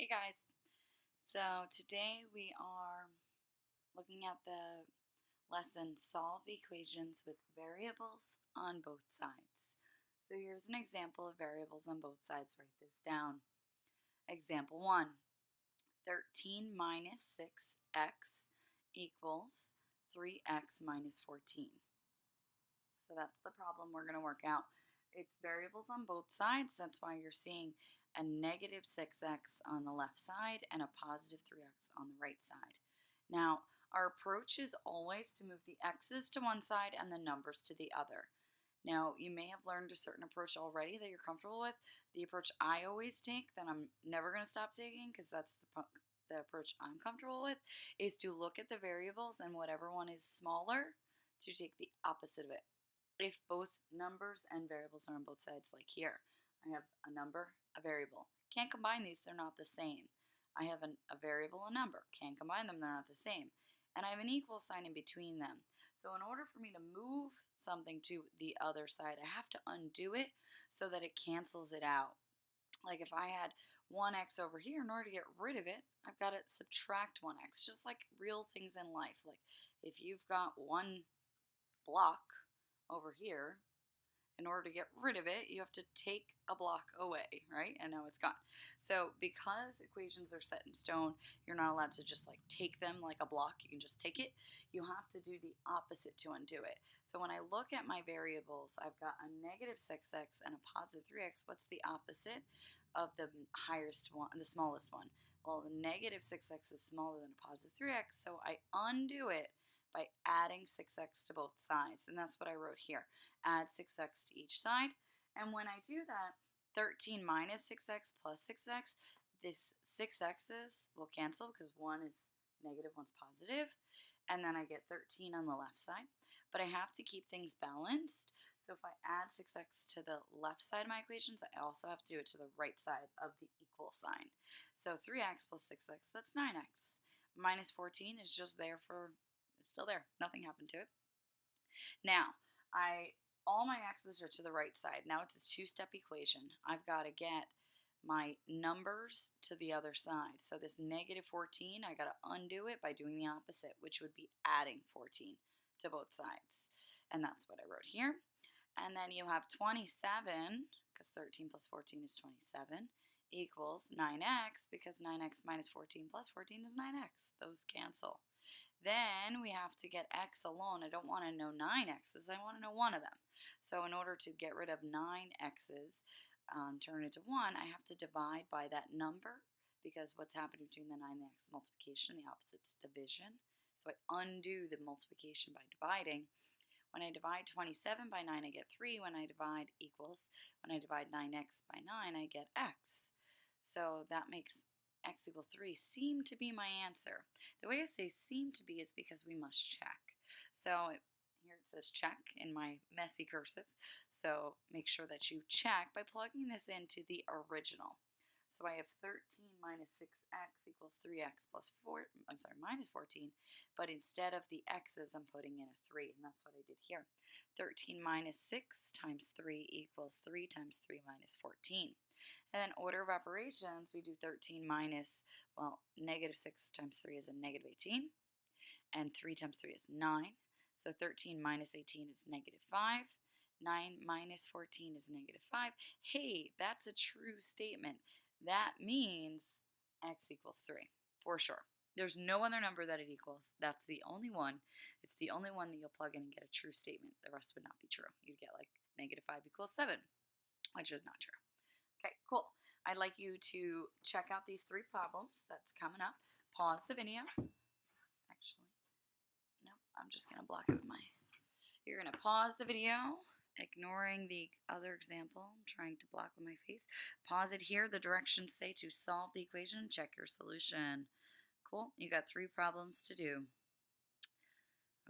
Hey guys, so today we are looking at the lesson Solve Equations with Variables on Both Sides. So here's an example of variables on both sides. Write this down. Example 1, 13 minus 6x equals 3x minus 14. So that's the problem we're going to work out. It's variables on both sides. That's why you're seeing a negative 6x on the left side and a positive 3x on the right side. Now, our approach is always to move the x's to one side and the numbers to the other. Now, you may have learned a certain approach already that you're comfortable with. The approach I always take, that I'm never going to stop taking because that's the approach I'm comfortable with, is to look at the variables and whatever one is smaller, to take the opposite of it. If both numbers and variables are on both sides, like here, I have a number, a variable. Can't combine these, they're not the same. I have a variable, a number. Can't combine them, they're not the same. And I have an equal sign in between them. So in order for me to move something to the other side, I have to undo it so that it cancels it out. Like if I had 1x over here, in order to get rid of it, I've got to subtract 1x, just like real things in life. Like if you've got one block over here, in order to get rid of it, you have to take a block away, right? And now it's gone. So because equations are set in stone, you're not allowed to just like take them like a block. You can just take it. You have to do the opposite to undo it. So when I look at my variables, I've got a negative 6x and a positive 3x. What's the opposite of the highest one, the smallest one? Well, the negative 6x is smaller than a positive 3x, so I undo it by adding 6x to both sides. And that's what I wrote here. Add 6x to each side. And when I do that, 13 minus 6x plus 6x, this 6x's will cancel because one is negative, one's positive. And then I get 13 on the left side. But I have to keep things balanced. So if I add 6x to the left side of my equations, I also have to do it to the right side of the equal sign. So 3x plus 6x, that's 9x. Minus 14 is just there for, it's still there. Nothing happened to it. Now, all my x's are to the right side. Now it's a two-step equation. I've got to get my numbers to the other side. So this negative 14, I got to undo it by doing the opposite, which would be adding 14 to both sides. And that's what I wrote here. And then you have 27, because 13 plus 14 is 27, equals 9x, because 9x minus 14 plus 14 is 9x. Those cancel. Then we have to get x alone. I don't want to know 9x's. I want to know one of them. So in order to get rid of 9x's, turn it to 1, I have to divide by that number, because what's happening between the 9 and the x is multiplication. The opposite's division. So I undo the multiplication by dividing. When I divide 27 by 9, I get 3. When I divide 9x by 9, I get x. So that makes x equal 3 seem to be my answer. The way I say seem to be is because we must check. So here it says check in my messy cursive. So make sure that you check by plugging this into the original. So I have 13 minus 6x equals 3x plus minus 14. But instead of the x's, I'm putting in a 3, and that's what I did here. 13 minus 6 times 3 equals 3 times 3 minus 14. And then order of operations, we do 13 minus, negative 6 times 3 is a negative 18. And 3 times 3 is 9. So 13 minus 18 is negative 5. 9 minus 14 is negative 5. Hey, that's a true statement. That means x equals 3, for sure. There's no other number that it equals. That's the only one. It's the only one that you'll plug in and get a true statement. The rest would not be true. You'd get like negative 5 equals 7, which is not true. Okay, cool. I'd like you to check out these 3 problems that's coming up. Pause the video. Actually, no, I'm just going to block it with my... You're going to pause the video, ignoring the other example. I'm trying to block with my face. Pause it here. The directions say to solve the equation. Check your solution. Cool. You got 3 problems to do.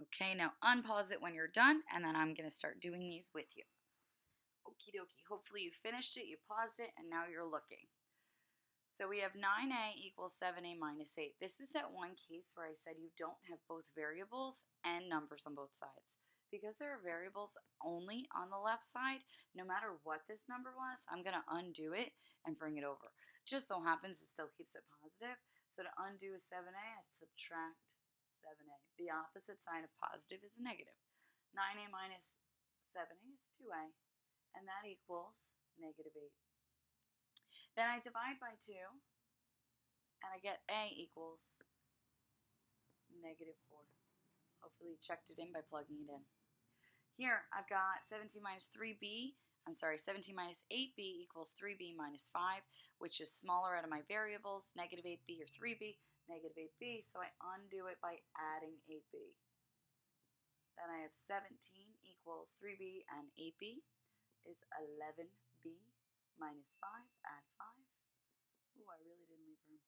Okay, now unpause it when you're done, and then I'm going to start doing these with you. Okie dokie. Hopefully you finished it, you paused it, and now you're looking. So we have 9a equals 7a minus 8. This is that one case where I said you don't have both variables and numbers on both sides. Because there are variables only on the left side, no matter what this number was, I'm going to undo it and bring it over. Just so happens it still keeps it positive. So to undo a 7a, I subtract 7a. The opposite sign of positive is negative. 9a minus 7a is 2a, and that equals negative 8. Then I divide by 2, and I get a equals negative 4. Hopefully you checked it in by plugging it in. Here I've got 17 minus 3b. 17 minus 8b equals 3b minus 5, which is smaller out of my variables, negative 8b or 3b, negative 8b, so I undo it by adding 8b. Then I have 17 equals 3b, and 8b is 11b minus 5, add 5. Ooh, I really didn't leave room.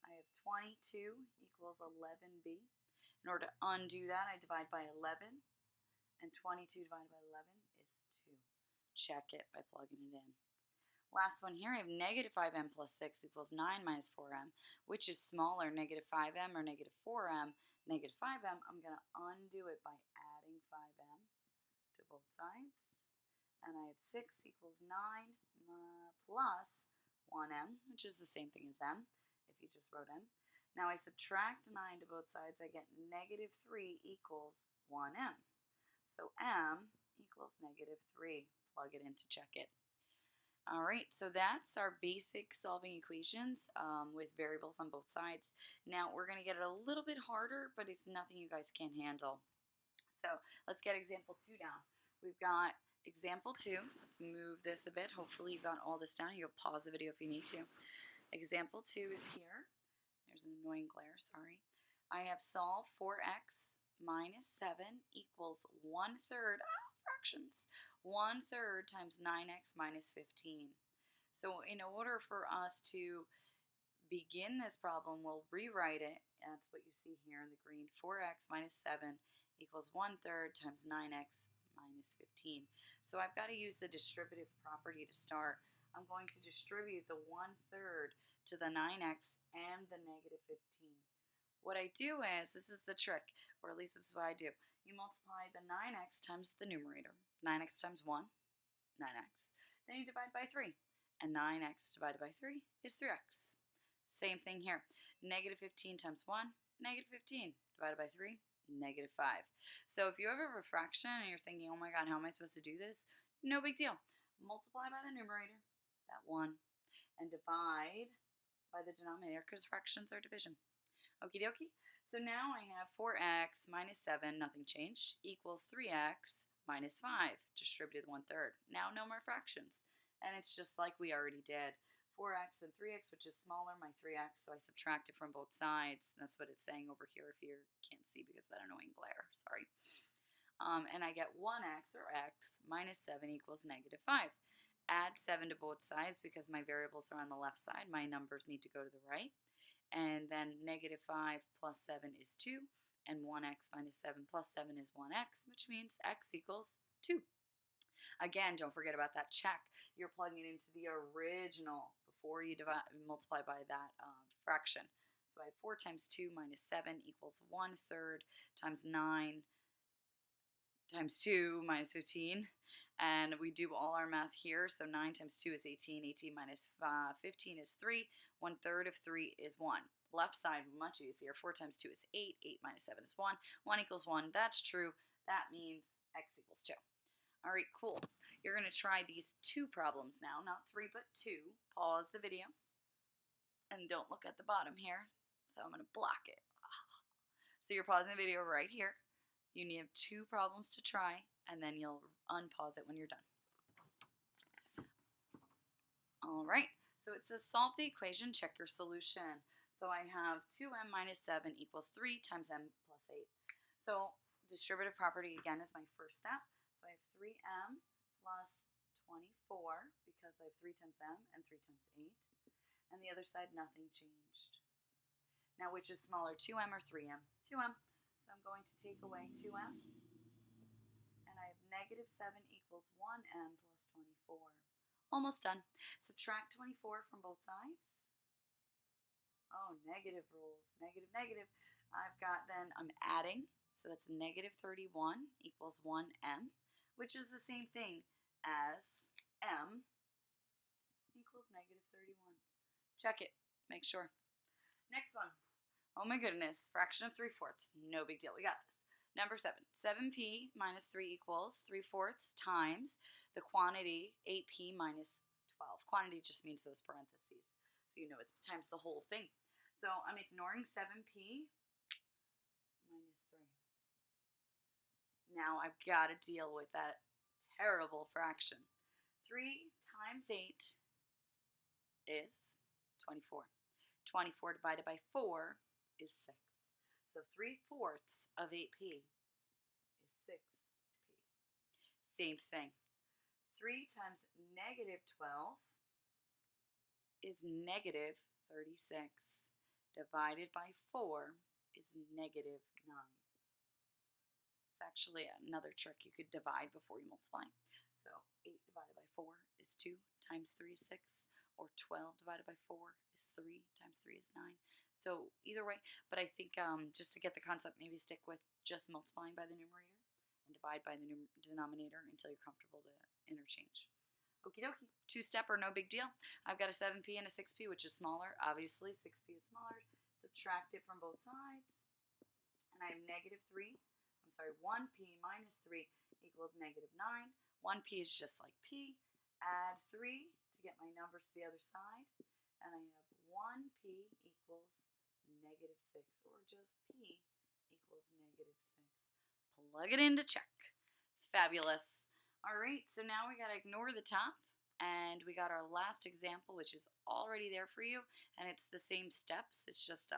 I have 22 equals 11b. In order to undo that, I divide by 11, and 22 divided by 11 is 2. Check it by plugging it in. Last one here, I have negative 5m plus 6 equals 9 minus 4m, which is smaller, negative 5m or negative 4m, negative 5m. I'm going to undo it by adding 5m to both sides. And I have 6 equals 9 plus 1m, which is the same thing as m, if you just wrote m. Now I subtract 9 to both sides, I get negative 3 equals 1m. So m equals negative 3. Plug it in to check it. All right, so that's our basic solving equations with variables on both sides. Now we're going to get it a little bit harder, but it's nothing you guys can't handle. So let's get example 2 down. We've got example 2. Let's move this a bit. Hopefully you got all this down. You'll pause the video if you need to. Example 2 is here. There's an annoying glare, sorry. I have solve 4x minus 7 equals 1/3, fractions, 1/3 times 9x minus 15. So in order for us to begin this problem, we'll rewrite it. That's what you see here in the green. 4x minus 7 equals 1/3 times 9x minus 15. So I've got to use the distributive property to start. I'm going to distribute the 1/3 to the 9x and the negative 15. What I do is, this is the trick, or at least this is what I do. You multiply the 9x times the numerator. 9x times 1, 9x. Then you divide by 3. And 9x divided by 3 is 3x. Same thing here. Negative 15 times 1, negative 15. Divided by 3, negative 5. So if you have a fraction and you're thinking, oh my god, how am I supposed to do this? No big deal. Multiply by the numerator, that 1, and divide by the denominator, because fractions are division. Okie dokie. So now I have 4x minus 7, nothing changed, equals 3x minus 5, distributed 1/3. Now no more fractions. And it's just like we already did. 4x and 3x, which is smaller, my 3x, so I subtract it from both sides. That's what it's saying over here if you can't see because of that annoying glare. Sorry. And I get 1x, or x, minus 7 equals negative 5. Add 7 to both sides because my variables are on the left side. My numbers need to go to the right. And then negative 5 plus 7 is 2, and 1x minus 7 plus 7 is 1x, which means x equals 2. Again, don't forget about that check. You're plugging it into the original before you multiply by that fraction. So I have 4 times 2 minus 7 equals 1/3 times 9 times 2 minus 15. And we do all our math here. So 9 times 2 is 18. 18 minus 15 is 3. 1/3 of 3 is 1. Left side, much easier. 4 times 2 is 8. 8 minus 7 is 1. 1 equals 1. That's true. That means x equals 2. All right, cool. You're going to try these 2 problems now. Not 3, but 2. Pause the video. And don't look at the bottom here. So I'm going to block it. So you're pausing the video right here. You need 2 problems to try, and then you'll unpause it when you're done. All right, so it says solve the equation, check your solution. So I have 2m minus 7 equals 3 times m plus 8. So distributive property, again, is my first step. So I have 3m plus 24, because I have 3 times m and 3 times 8. And the other side, nothing changed. Now, which is smaller, 2m or 3m? 2m. So I'm going to take away 2m, and I have negative 7 equals 1m plus 24. Almost done. Subtract 24 from both sides. Oh, negative rules. Negative, negative. I've got then, I'm adding, so that's negative 31 equals 1m, which is the same thing as m equals negative 31. Check it. Make sure. Next one. Oh my goodness. Fraction of 3/4. No big deal. We got this. Number 7. 7p minus 3 equals 3/4 times the quantity 8p minus 12. Quantity just means those parentheses. So you know it's times the whole thing. So I'm ignoring 7p minus 3. Now I've got to deal with that terrible fraction. 3 times 8 is 24. 24 divided by 4 is 6. So 3/4 of 8p is 6p. Same thing. 3 times negative 12 is negative 36. Divided by 4 is negative 9. It's actually another trick. You could divide before you multiply. So 8 divided by 4 is 2 times 3 is 6. Or 12 divided by 4 is 3 times 3 is 9. So either way, but I think just to get the concept, maybe stick with just multiplying by the numerator and divide by the denominator until you're comfortable to interchange. Okie dokie, two-step or no big deal. I've got a 7p and a 6p, which is smaller. Obviously, 6p is smaller. Subtract it from both sides. And I have negative 1p minus 3 equals negative 9. 1p is just like p. Add 3 to get my numbers to the other side. And I have 1p equals negative 6, or just p equals negative 6. Plug it in to check. Fabulous. All right, so now we got to ignore the top, and we got our last example, which is already there for you, and it's the same steps. It's just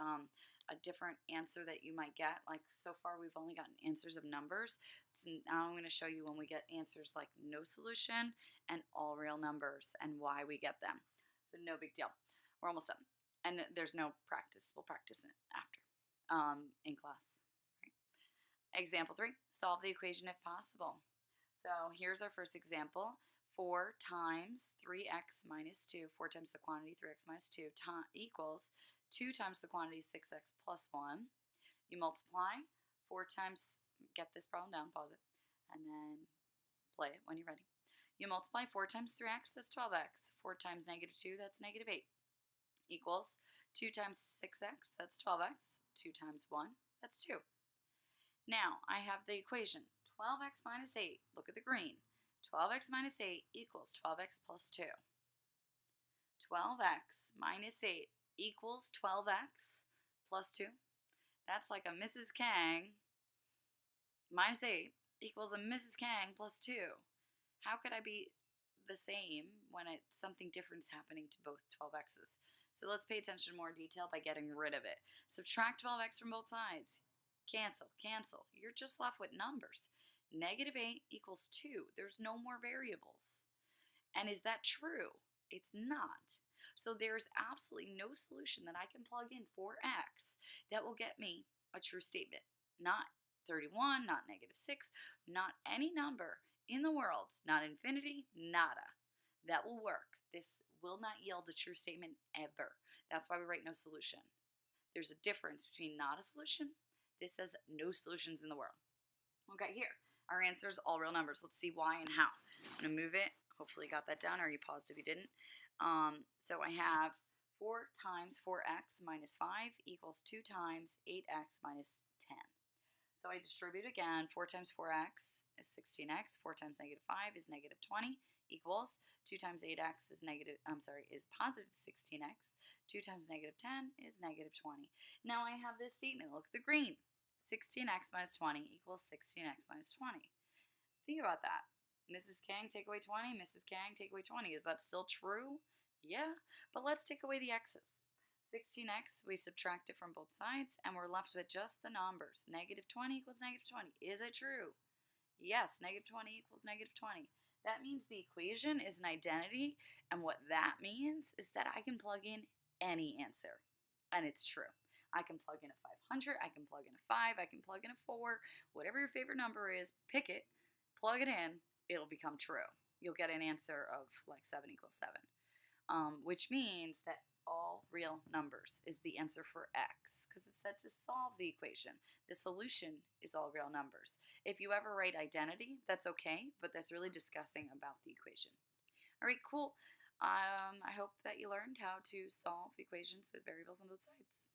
a different answer that you might get. Like so far, we've only gotten answers of numbers. So now I'm going to show you when we get answers like no solution and all real numbers and why we get them. So no big deal. We're almost done. And there's no practice. We'll practice it after in class. Right. Example 3, solve the equation if possible. So here's our first example. 4 times 3x minus 2, 4 times the quantity 3x minus 2 equals 2 times the quantity 6x plus 1. You multiply 4 times, get this problem down, pause it, and then play it when you're ready. You multiply 4 times 3x, that's 12x. 4 times negative 2, that's negative 8. Equals 2 times 6x, that's 12x. 2 times 1, that's 2. Now I have the equation 12x minus 8. Look at the green. 12x minus 8 equals 12x plus 2. 12x minus 8 equals 12x plus 2. That's like a Mrs. Kang minus 8 equals a Mrs. Kang plus 2. How could I be the same when something different is happening to both 12x's? So let's pay attention to more detail by getting rid of it. Subtract 12x from both sides. Cancel, cancel. You're just left with numbers. Negative 8 equals 2. There's no more variables. And is that true? It's not. So there's absolutely no solution that I can plug in for x that will get me a true statement. Not 31, not negative 6, not any number in the world, not infinity, nada. That will work. This will not yield a true statement ever. That's why we write no solution. There's a difference between not a solution. This says no solutions in the world. Okay, here. Our answer is all real numbers. Let's see why and how. I'm going to move it. Hopefully you got that down, or you paused if you didn't. So I have 4 times 4x minus 5 equals 2 times 8x minus 10. So I distribute again. 4 times 4x is 16x. 4 times negative 5 is negative 20 equals 2 times 8x is positive 16x. 2 times negative 10 is negative 20. Now I have this statement. Look at the green. 16x minus 20 equals 16x minus 20. Think about that. Mrs. Kang, take away 20. Mrs. Kang, take away 20. Is that still true? Yeah, but let's take away the x's. 16x, we subtract it from both sides, and we're left with just the numbers. Negative 20 equals negative 20. Is it true? Yes, negative 20 equals negative 20. That means the equation is an identity, and what that means is that I can plug in any answer, and it's true. I can plug in a 500, I can plug in a 5, I can plug in a 4, whatever your favorite number is, pick it, plug it in, it'll become true. You'll get an answer of like 7 equals 7, which means that all real numbers is the answer for x, because it said to solve the equation. The solution is all real numbers. If you ever write identity, that's okay, but that's really discussing about the equation. All right, cool. I hope that you learned how to solve equations with variables on both sides.